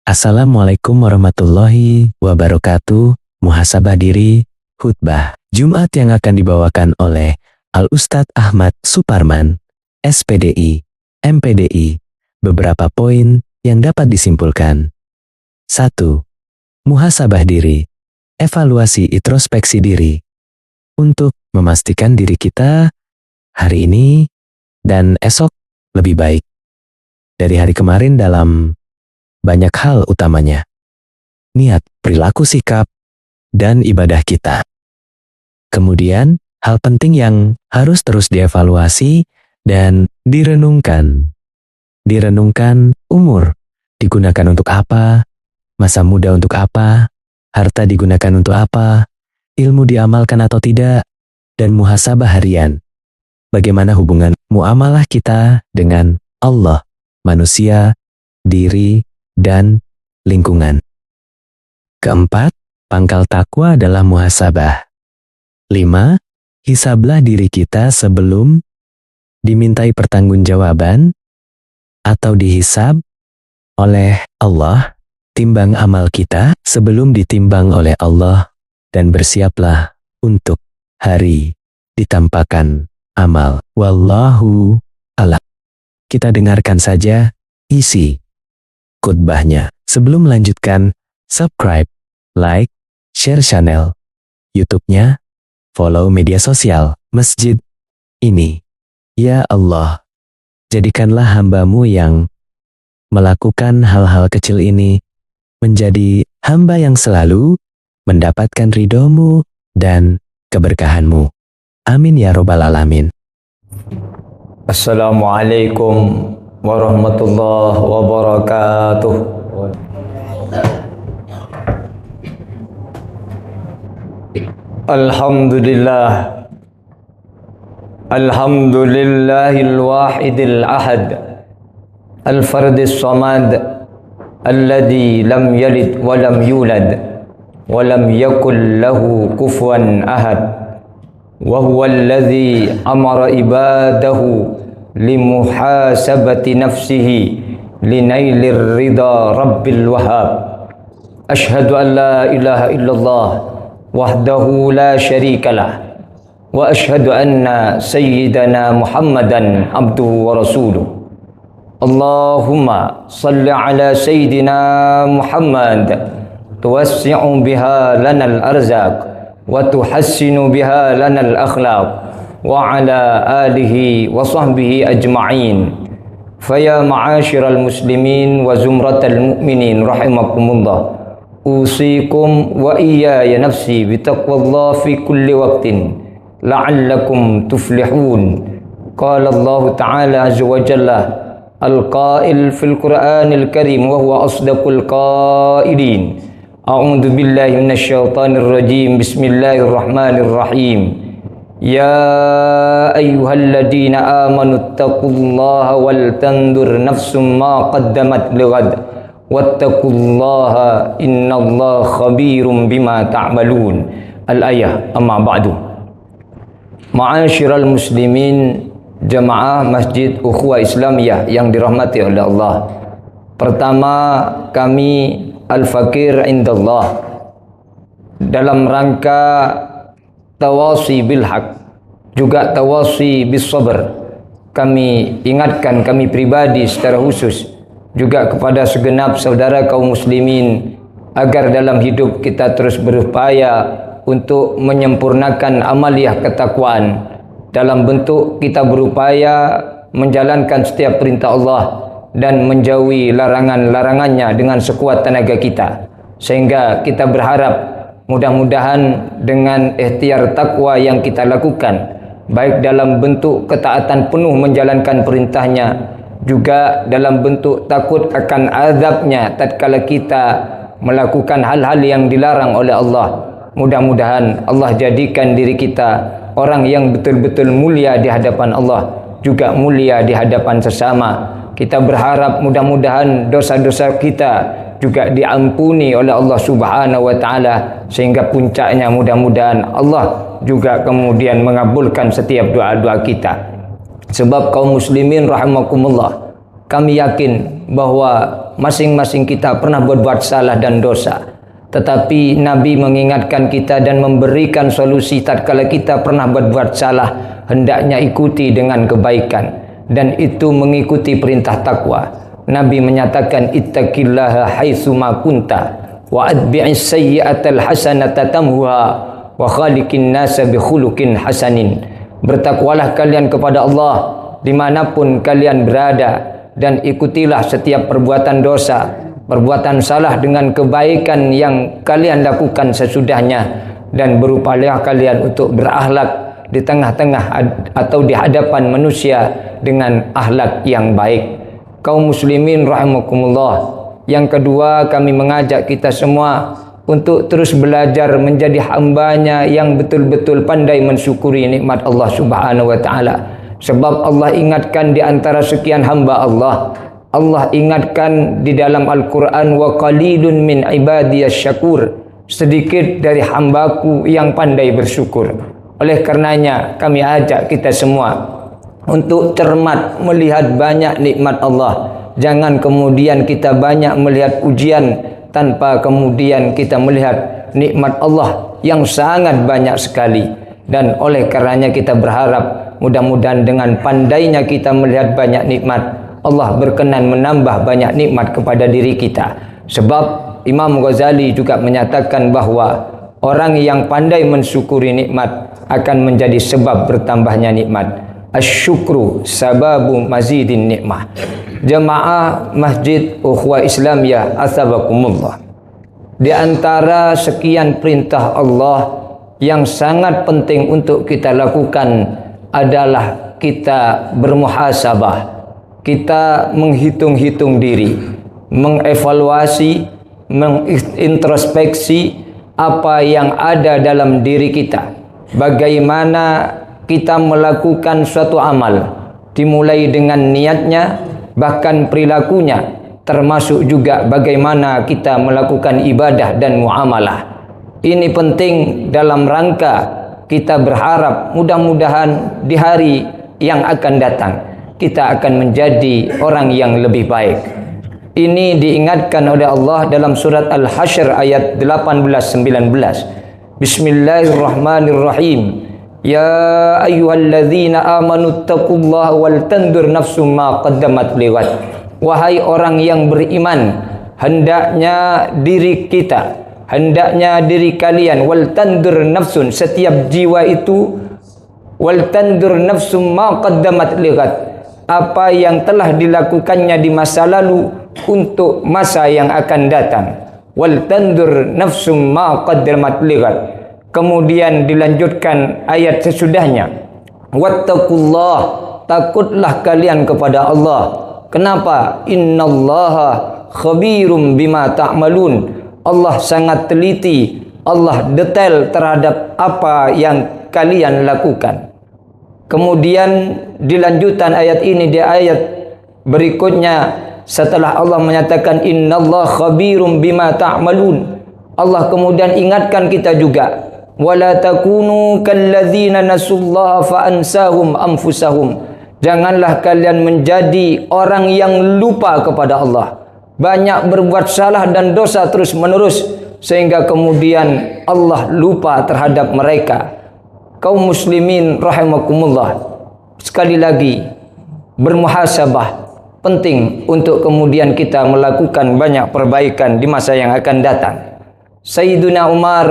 Assalamualaikum warahmatullahi wabarakatuh. Muhasabah diri, khutbah Jumat yang akan dibawakan oleh Al-Ustadz Ahmad Suparman, SPDI, MPDI. Beberapa poin yang dapat disimpulkan. 1. Muhasabah diri, evaluasi introspeksi diri. Untuk memastikan diri kita hari ini dan esok lebih baik dari hari kemarin dalam banyak hal utamanya. Niat, perilaku, sikap, dan ibadah kita. Kemudian, hal penting yang harus terus dievaluasi dan direnungkan. Direnungkan umur digunakan untuk apa, masa muda untuk apa, harta digunakan untuk apa, ilmu diamalkan atau tidak, dan muhasabah harian. Bagaimana hubungan muamalah kita dengan Allah, manusia, diri, dan lingkungan. Keempat, pangkal takwa adalah muhasabah. 5. Hisablah diri kita sebelum dimintai pertanggungjawaban atau dihisab oleh Allah. Timbang amal kita sebelum ditimbang oleh Allah dan bersiaplah untuk hari ditampakkan amal. Wallahu a'lam. Kita dengarkan saja isi khutbahnya. Sebelum melanjutkan, subscribe, like, share channel YouTube-nya, follow media sosial masjid ini. Ya Allah, jadikanlah hamba-Mu yang melakukan hal-hal kecil ini menjadi hamba yang selalu mendapatkan ridho-Mu dan keberkahan-Mu. Amin ya Rabbal Alamin. Assalamualaikum warahmatullahi wabarakatuh. Alhamdulillah. Alhamdulillahil wahidil ahad, al-fardis samad, alladhi lam yalid wa lam yulad wa lam yakul lahu kufuwan ahad. Wa huwa alladhi amara ibadahu limuhasabati nafsihi linailir ridha rabbil wahhab. Ashhadu an la ilaha illallah wahdahu la syarikalah wa ashhadu anna sayyidana Muhammadan abduhu wa rasuluh. Allahumma salli ala sayyidina Muhammad tuwassi'u biha lanal arzaq wa tuhassinu biha lanal akhlaq wa ala alihi wa sahbihi ajma'in. Faya ma'asyiral muslimin wa zumratal mu'minin rahimakumullah, usikum wa iyaya nafsi bitaqwallah fi kulli waqtin la'allakum tuflihun. Qala Allah ta'ala azza wa jalla al-qail fil Qur'anil Karim wa huwa asdaqul qailin. A'udzu billahi minasyaitonir rajim. Bismillahirrahmanirrahim. Ya ayyuhalladzina amanu taqullaha wal tandur nafsum ma qaddamat lighad wattaqullaha innallaha khabirum bima ta'malun. Al-ayah. Amma ba'du. Ma'asyiral muslimin, jamaah Masjid Ukhuwah Islamiyah yang dirahmati oleh Allah. Pertama, kami Al-Fakir indallah dalam rangka tawasi bil haq, juga tawasi bis sabr, kami ingatkan, kami pribadi secara khusus juga kepada segenap saudara kaum muslimin agar dalam hidup kita terus berupaya untuk menyempurnakan amaliyah ketakwaan dalam bentuk kita berupaya menjalankan setiap perintah Allah dan menjauhi larangan-larangannya dengan sekuat tenaga kita, sehingga kita berharap mudah-mudahan dengan ikhtiar takwa yang kita lakukan, baik dalam bentuk ketaatan penuh menjalankan perintahnya, juga dalam bentuk takut akan azabnya tatkala kita melakukan hal-hal yang dilarang oleh Allah, mudah-mudahan Allah jadikan diri kita orang yang betul-betul mulia di hadapan Allah, juga mulia di hadapan sesama. Kita berharap mudah-mudahan dosa-dosa kita juga diampuni oleh Allah Subhanahu wa taala, sehingga puncaknya mudah-mudahan Allah juga kemudian mengabulkan setiap doa-doa kita. Sebab kaum muslimin rahimakumullah, kami yakin bahwa masing-masing kita pernah berbuat salah dan dosa. Tetapi Nabi mengingatkan kita dan memberikan solusi tatkala kita pernah berbuat salah, hendaknya ikuti dengan kebaikan, dan itu mengikuti perintah takwa. Nabi menyatakan ittaqillaha haitsuma kunta wa atbi'is sayyi'atal hasanata tamhuha wa khaliqin nasa bi khuluqin hasanin. Bertakwalah kalian kepada Allah dimanapun kalian berada, dan ikutilah setiap perbuatan dosa, perbuatan salah dengan kebaikan yang kalian lakukan sesudahnya, dan berupayalah kalian untuk berakhlak di tengah-tengah atau di hadapan manusia dengan akhlak yang baik. Kaum muslimin rahimakumullah, yang kedua, kami mengajak kita semua untuk terus belajar menjadi hambanya yang betul-betul pandai mensyukuri nikmat Allah Subhanahu wa taala. Sebab Allah ingatkan di antara sekian hamba Allah, Allah ingatkan di dalam Al-Quran, wa qalilun min ibadiyas syakur, sedikit dari hambaku yang pandai bersyukur. Oleh karenanya kami ajak kita semua untuk cermat melihat banyak nikmat Allah. Jangan kemudian kita banyak melihat ujian tanpa kemudian kita melihat nikmat Allah yang sangat banyak sekali. Dan oleh karenanya kita berharap mudah-mudahan dengan pandainya kita melihat banyak nikmat, Allah berkenan menambah banyak nikmat kepada diri kita. Sebab Imam Ghazali juga menyatakan bahwa orang yang pandai mensyukuri nikmat akan menjadi sebab bertambahnya nikmat. Asyukru sababu mazidin nikmah. Jemaah Masjid Ukhuwah Islamiyah athabakumullah, di antara sekian perintah Allah yang sangat penting untuk kita lakukan adalah kita bermuhasabah, kita menghitung-hitung diri, mengevaluasi, mengintrospeksi apa yang ada dalam diri kita. Bagaimana kita melakukan suatu amal, dimulai dengan niatnya, bahkan perilakunya, termasuk juga bagaimana kita melakukan ibadah dan muamalah. Ini penting dalam rangka kita berharap mudah-mudahan di hari yang akan datang kita akan menjadi orang yang lebih baik. Ini diingatkan oleh Allah dalam surat Al-Hasyr ayat 18-19. Bismillahirrahmanirrahim. Ya ayyuhalladzina amanu taqullaha wal tandur nafsum ma qaddamat lighad. Wahai orang yang beriman, hendaknya diri kita, hendaknya diri kalian, wal tandur nafsun, setiap jiwa itu, wal tandur nafsum ma qaddamat lighad, apa yang telah dilakukannya di masa lalu untuk masa yang akan datang. Wal tandur nafsum ma qaddamat lighad. Kemudian dilanjutkan ayat sesudahnya, wattaqullah, takutlah kalian kepada Allah. Kenapa? Innallaha khabirum bima ta'malun. Allah sangat teliti, Allah detail terhadap apa yang kalian lakukan. Kemudian dilanjutkan ayat ini di ayat berikutnya, setelah Allah menyatakan innallaha khabirum bima ta'malun, Allah kemudian ingatkan kita juga, wala takunu kalladzina nasullaha fa ansahum anfusahum. Janganlah kalian menjadi orang yang lupa kepada Allah, banyak berbuat salah dan dosa terus menerus sehingga kemudian Allah lupa terhadap mereka. Kaum muslimin rahimakumullah, sekali lagi bermuhasabah penting untuk kemudian kita melakukan banyak perbaikan di masa yang akan datang. Sayyiduna Umar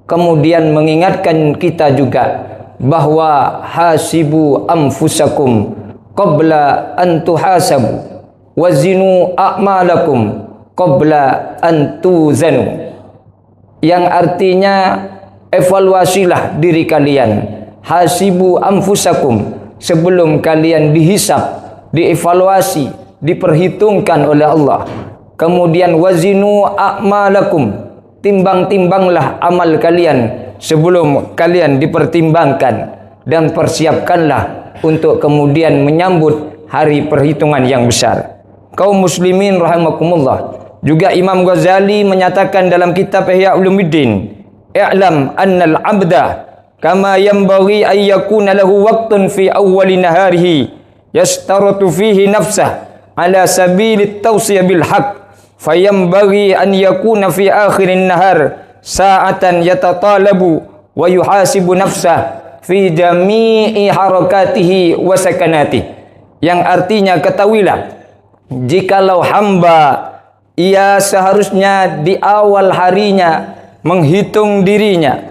kemudian mengingatkan kita juga bahwa hasibu anfusakum qabla an tuhasabu wazinu a'malakum qabla an tuzanu, yang artinya evaluasilah diri kalian, hasibu anfusakum, sebelum kalian dihisab, dievaluasi, diperhitungkan oleh Allah. Kemudian wazinu a'malakum, timbang-timbanglah amal kalian sebelum kalian dipertimbangkan, dan persiapkanlah untuk kemudian menyambut hari perhitungan yang besar. Kaum muslimin rahimakumullah, juga Imam Ghazali menyatakan dalam kitab Ihya Ulumuddin, i'lam annal abda kama yanbaghi an yakuna lahu waqtun fi awwali naharihi yastaratu fihi nafsah ala sabilit tawsiyah bil haqq fayambaghi an yakuna fi akhirin nahar sa'atan yatatalabu wa yuhasibu nafsah fi jami'i harakatihi wa sakanatihi. Yang artinya, ketahuilah, jikalau hamba ia seharusnya di awal harinya menghitung dirinya,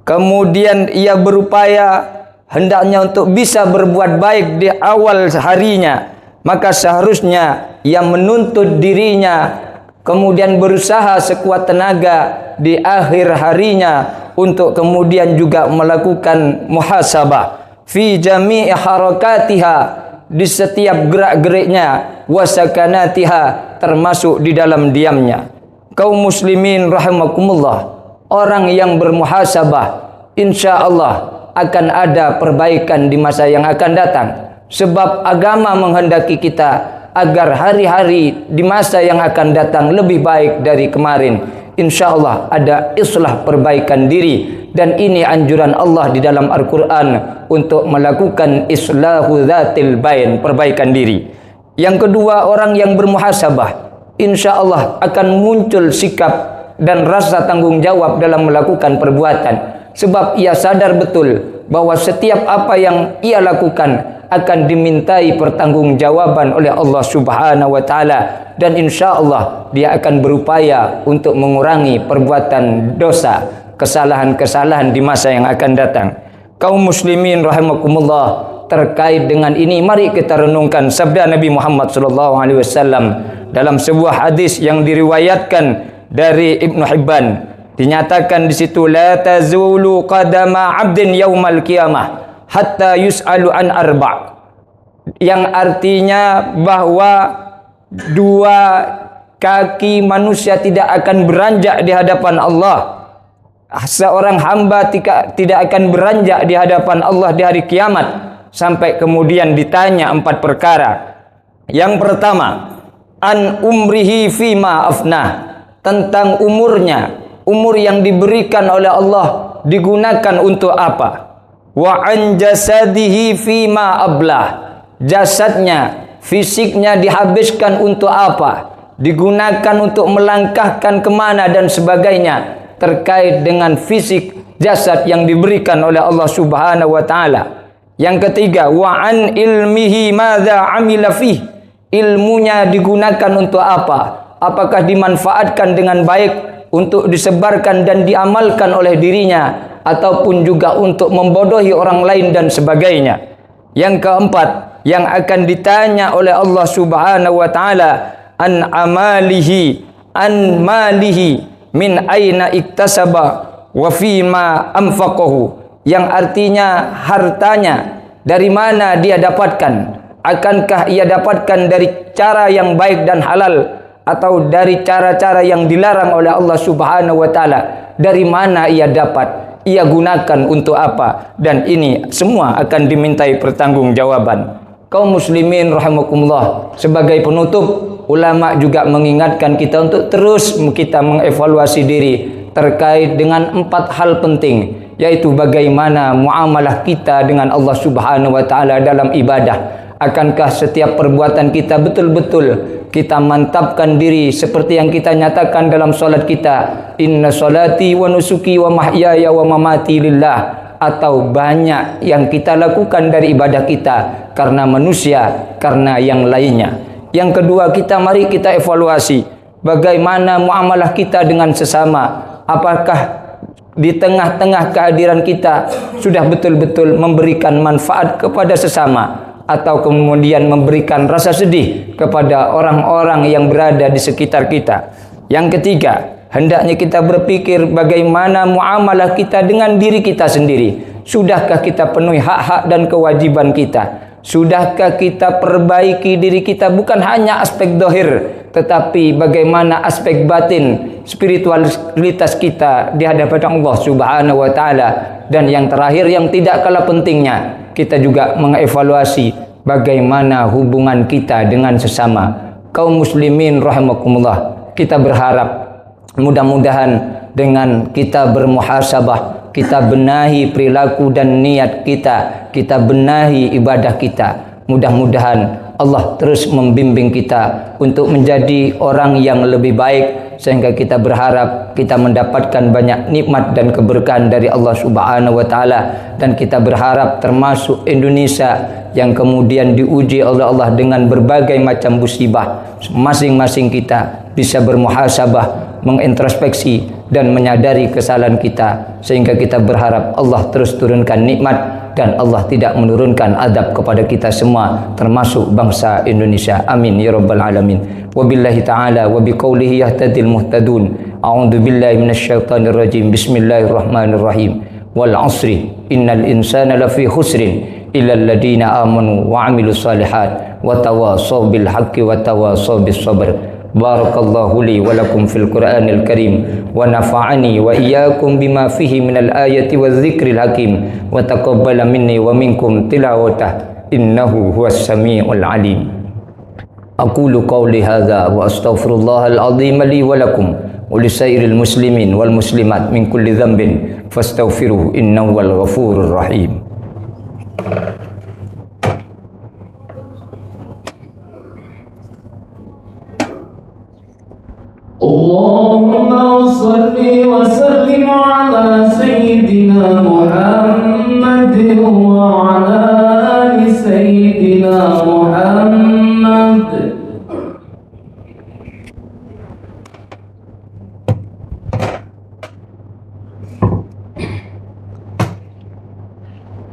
kemudian ia berupaya hendaknya untuk bisa berbuat baik di awal harinya, maka seharusnya ia menuntut dirinya, kemudian berusaha sekuat tenaga di akhir harinya untuk kemudian juga melakukan muhasabah fi jami'i harakatiha, di setiap gerak-geriknya, wasakanatiha, termasuk di dalam diamnya. Kaum muslimin rahimakumullah, orang yang bermuhasabah insya Allah akan ada perbaikan di masa yang akan datang. Sebab agama menghendaki kita agar hari-hari di masa yang akan datang lebih baik dari kemarin. Insya Allah ada islah, perbaikan diri. Dan ini anjuran Allah di dalam Al-Quran untuk melakukan islahu dzatil bain, perbaikan diri. Yang kedua, orang yang bermuhasabah insya Allah akan muncul sikap dan rasa tanggung jawab dalam melakukan perbuatan. Sebab ia sadar betul bahwa setiap apa yang ia lakukan akan dimintai pertanggungjawaban oleh Allah Subhanahu wa taala, dan insya Allah dia akan berupaya untuk mengurangi perbuatan dosa, kesalahan-kesalahan di masa yang akan datang. Kaum muslimin rahimakumullah, terkait dengan ini mari kita renungkan sabda Nabi Muhammad SAW dalam sebuah hadis yang diriwayatkan dari Ibnu Hibban. Dinyatakan di situ, la tazulu qadama 'abdin yaumal qiyamah hatta yus'alu an arba', yang artinya bahwa dua kaki manusia tidak akan beranjak di hadapan Allah. Seorang hamba tidak akan beranjak di hadapan Allah di hari kiamat sampai kemudian ditanya 4 perkara. Yang pertama, an umrihi fima afnah, tentang umurnya, umur yang diberikan oleh Allah digunakan untuk apa? Wa an jasadihi fima ablah, jasadnya, fisiknya dihabiskan untuk apa? Digunakan untuk melangkahkan kemana dan sebagainya, terkait dengan fisik jasad yang diberikan oleh Allah Subhanahu wa taala. Yang ketiga, wa an ilmihi madza amila fih, ilmunya digunakan untuk apa? Apakah dimanfaatkan dengan baik untuk disebarkan dan diamalkan oleh dirinya, ataupun juga untuk membodohi orang lain dan sebagainya. Yang keempat, yang akan ditanya oleh Allah Subhanahu wa taala, an amalihi, an malihi, min aina iktasaba wa fima anfaqahu, yang artinya hartanya dari mana dia dapatkan, akankah ia dapatkan dari cara yang baik dan halal, atau dari cara-cara yang dilarang oleh Allah Subhanahu wa taala. Dari mana ia dapat, ia gunakan untuk apa, dan ini semua akan dimintai pertanggungjawaban. Kaum muslimin rahimakumullah, sebagai penutup, ulama juga mengingatkan kita untuk terus kita mengevaluasi diri terkait dengan 4 hal penting, yaitu bagaimana muamalah kita dengan Allah Subhanahu wa taala dalam ibadah. Akankah setiap perbuatan kita betul-betul kita mantapkan diri seperti yang kita nyatakan dalam solat kita, inna solati wa nusuki wa mahyaya wa mamati lillah, atau banyak yang kita lakukan dari ibadah kita karena manusia, karena yang lainnya. Yang kedua, mari kita evaluasi bagaimana muamalah kita dengan sesama. Apakah di tengah-tengah kehadiran kita sudah betul-betul memberikan manfaat kepada sesama, atau kemudian memberikan rasa sedih kepada orang-orang yang berada di sekitar kita. Yang ketiga, hendaknya kita berpikir bagaimana muamalah kita dengan diri kita sendiri. Sudahkah kita penuhi hak-hak dan kewajiban kita? Sudahkah kita perbaiki diri kita, bukan hanya aspek dohir, tetapi bagaimana aspek batin, spiritualitas kita di hadapan Allah Subhanahu wa taala. Dan yang terakhir, yang tidak kalah pentingnya, kita juga mengevaluasi bagaimana hubungan kita dengan sesama. Kaum muslimin rahimakumullah, kita berharap mudah-mudahan dengan kita bermuhasabah, kita benahi perilaku dan niat kita benahi ibadah kita, mudah-mudahan Allah terus membimbing kita untuk menjadi orang yang lebih baik, sehingga kita berharap kita mendapatkan banyak nikmat dan keberkahan dari Allah Subhanahu wa taala, dan kita berharap termasuk Indonesia yang kemudian diuji oleh Allah dengan berbagai macam musibah. Masing-masing kita bisa bermuhasabah, mengintrospeksi dan menyadari kesalahan kita, sehingga kita berharap Allah terus turunkan nikmat dan Allah tidak menurunkan adab kepada kita semua, termasuk bangsa Indonesia. Amin ya rabbal alamin. Wabillahi ta'ala wa biqaulihi yahtadil muhtadun. A'udzu billahi minasyaitonir rajim. Bismillahirrahmanirrahim. Wal 'asri innal insana lafi khusrin illa alladziina amanu wa 'amilus shalihat wa tawashaw bil haqqi wa tawashaw bis sabr. Barakallahu li wa lakum fil Qur'anil Karim wa nafa'ani wa iyyakum bima fihi minal ayati waz zikril hakim wa taqabbala minni wa minkum tilawatah innahu huwas samiul alim. Aqulu qawli hadza wa astaghfirullahal azim li wa lakum wa lisairil muslimin wal muslimat min kulli dhanbin fastaghfiruhu innahu wal ghafurur rahim. Allahumma salli wa sallim ala sayyidina Muhammadin wa ala ali sayyidina Muhammad.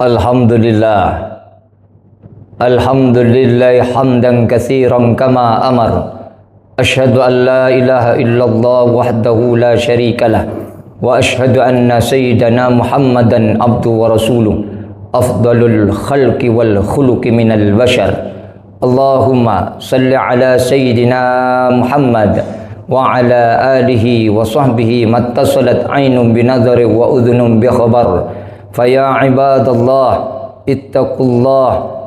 Alhamdulillah. Alhamdulillah hamdan katsiran kama amar. Asyhadu an la ilaha illallah wahdahu la syarika lah wa asyhadu anna sayyidana Muhammadan abduhu wa rasuluh afdalul khalqi wal khuluqi minal bashar. Allahumma salli ala sayyidina Muhammad wa ala alihi wa sahbihi mattasalat aynun binadhari wa udhunun bi khabar. Faya ibadallah ittaqullah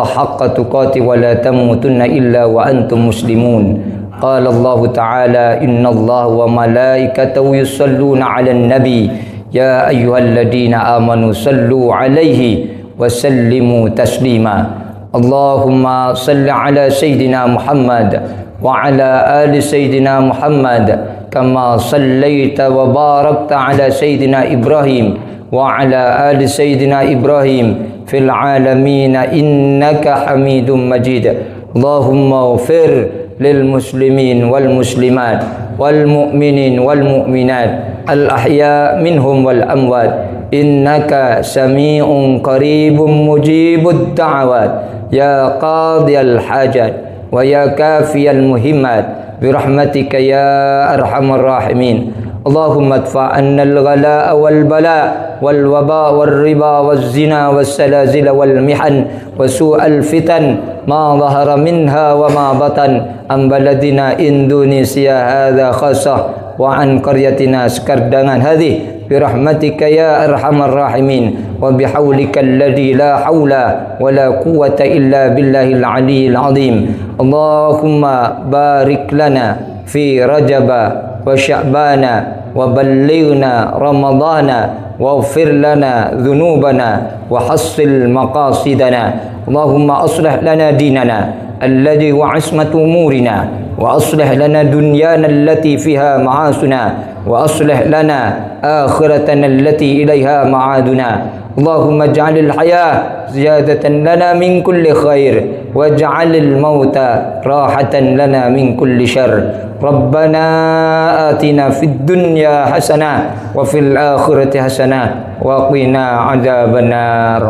haqqa tuqati wa la tamutunna illa wa antum muslimun. Qala Allah ta'ala innallaha wa malaikatahu yusalluna 'alan nabi ya ayyuhalladhina amanu sallu 'alaihi wa sallimu taslima. Allahumma salli 'ala sayyidina Muhammad wa 'ala ali sayyidina Muhammad kama sallaita wa barakta 'ala sayyidina Ibrahim wa 'ala ali sayyidina Ibrahim fil alamina innaka hamidum majid. Allahumma ighfir lil muslimin wal muslimat wal mu'minin wal mu'minat al ahya minhum wal amwat innaka sami'un qaribun mujibud da'awat ya qadiyal hajat wa ya kafiyal muhimmat birahmatika ya arhamar rahimin. Allahumma adfa' anna al-ghala' wal bala' wal waba' wal riba wal zina wal salazil wal mihan wa su'al fitan ma dhahara minha wa ma batan an baladina Indonesia hadha khassah wa an qaryatina Sekardangan hadhihi birahmatika ya arhamar rahimin wa bihaulika alladhi la hawla wa la quwwata illa billahil aliyyil azim. Allahumma barik lana fi Rajaba wa Sya'bana wa ballighna Ramadana waghfir lana dhunubana wa hassil maqasidana. Allahumma aslih lana dinana alladhi wa ismatu umurina wa aslih lana dunyana allati fiha ma'asuna wa aslih lana akhiratana allati ilaiha ma'aduna. Allahumma ij'alil hayah ziyadatan lana min kulli khair waj'alil mauta rahatan lana min kulli syarr. Rabbana atina fid dunya hasanah wa fil akhirati hasanah wa qina adzabannar.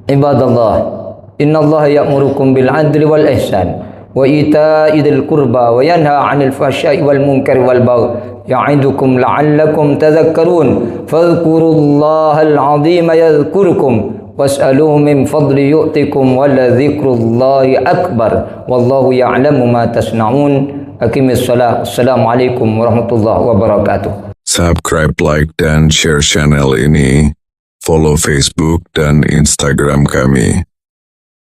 Ibadallah, innallaha ya'murukum bil adli wal ihsan wa ita'i dzil qurba wa yanha 'anil fahsya'i wal munkari wal baghi ya'idukum la'allakum tadhakkarun. Fadhkurullahal 'azima yadhkurukum was'aluhu min fadli yu'tikum wa la dzikrullahi akbar wallahu ya'lamu ma tasna'un. Aqimis shalah. Assalamualaikum warahmatullahi wabarakatuh. Subscribe, like, dan share channel ini. Follow Facebook dan Instagram kami.